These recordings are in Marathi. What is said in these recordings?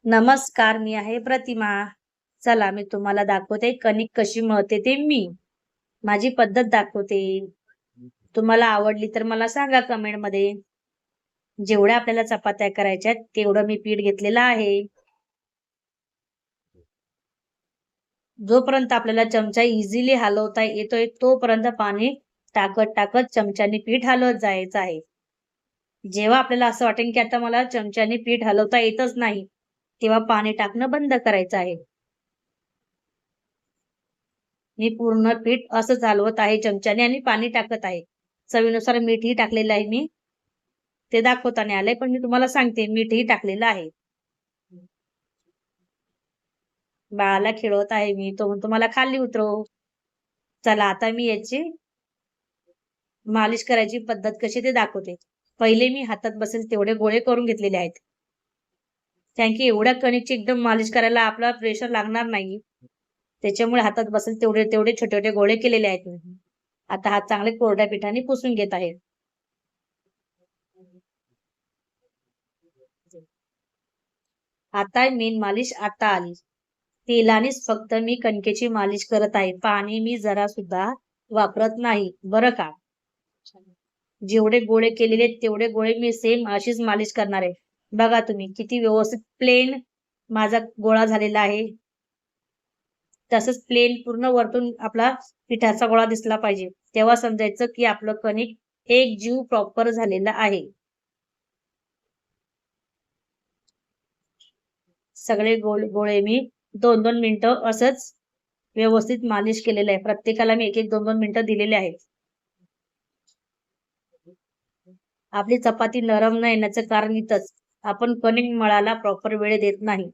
नमस्कार, मी आहे प्रतिमा. चला मी तुम्हाला दाखवते कणिक कशी मळते ते मी. माझी पद्धत दाखवते. तुम्हाला आवडली तर मला सांगा कमेंटमध्ये. जेवढ्या आपल्याला चपात्या करायच्या आहेत, तेवढं मी पीठ घेतलेलं आहे. जोपर्यंत आपल्याला चमचा इझिली हलवता येतोय, तोपर्यंत पाणी टाकत चमच्याने पीठ हलवत जायचं आहे. जेव्हा आपल्याला असं वाटेल, की आता मला चमच्याने पीठ हलवता येतच नाही, तेव्हा पाणी टाकणं बंद करायचं आहे. मी पूर्ण पीठ असंच हलवत आहे चमच्याने आणि पाणी टाकत आहे. चवीनुसार मीठही टाकलेलं आहे मी. ते दाखवता नाही आलंय, पण मी तुम्हाला सांगते मीठही टाकलेलं आहे. बाळाला खेळवत आहे मी. तो म्हणतो मला खाली उतरव. चला आता मी याची मालिश करायची पद्धत कशी ते दाखवते. पहिले मी हातात बसेल तेवढे गोळे करून घेतलेले आहेत. कारण की एवढ्या कणिकची एकदम मालिश करायला आपला प्रेशर लागणार नाही. त्याच्यामुळे हातात बसेल तेवढे तेवढे छोटे-छोटे गोळे केलेले आहेत मी. आता हात चांगले कोरड्या पिठाने पुसून घेत आहे. आता मेन मालिश आता आली. तेलानेच फक्त मी कणकेची मालिश करत आहे. पाणी मी जरा सुद्धा वापरत नाही, बरं का. जेवढे गोळे केलेले तेवढे गोळे मी सेम अशीच मालिश करणार आहे. बघा तुम्ही किती व्यवस्थित प्लेन माझा गोळा झालेला आहे. तसंच प्लेन पूर्ण वरतून आपला पिठाचा गोळा दिसला पाहिजे. तेव्हा समजायचं की आपलं कणिक एक जीव प्रॉपर झालेला आहे. सगळे गोळे मी 2-2 मिनिटं असंच व्यवस्थित मालिश केलेलं आहे. प्रत्येकाला मी 1-1, 2-2 मिनिटं दिलेले आहेत. आपली चपाती नरम न येण्याचं कारण इथंच. आपण कणिक मळायला प्रॉपर वेळ देत नाही.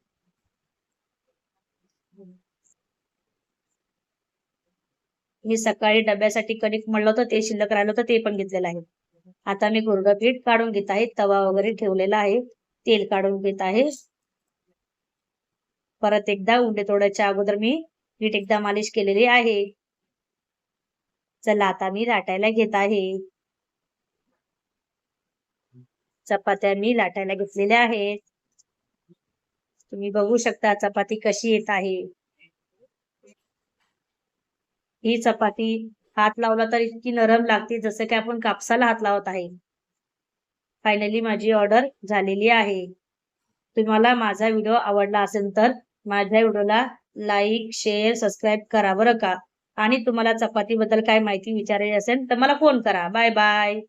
मी सकाळी डब्यासाठी कणिक मळलं होतं, ते शिल्लक राहिलं होतं, ते पण घेतलेलं आहे. आता मी कोरडं पीठ काढून घेत आहे. तवा वगैरे ठेवलेला आहे. तेल काढून घेत आहे. परत एकदा उंडे तोडायच्या अगोदर मी पीठ एकदा मालिश केलेली आहे. चला आता मी लाटायला घेत आहे. चपात्या मी लाटायला घेतलेल्या आहेत. तुम्ही बघू शकता चपाती कशी येत आहे. ही चपाती हात लावला तर इतकी नरम लागते जसं की आपण कापसाला हात लावत आहे. फायनली माझी ऑर्डर झालेली आहे. तुम्हाला माझा व्हिडिओ आवडला असेल तर माझ्या व्हिडिओला लाईक, शेअर, सबस्क्राईब करा बरं का. आणि तुम्हाला चपातीबद्दल काय माहिती विचारायची असेल तर मला फोन करा. Bye bye.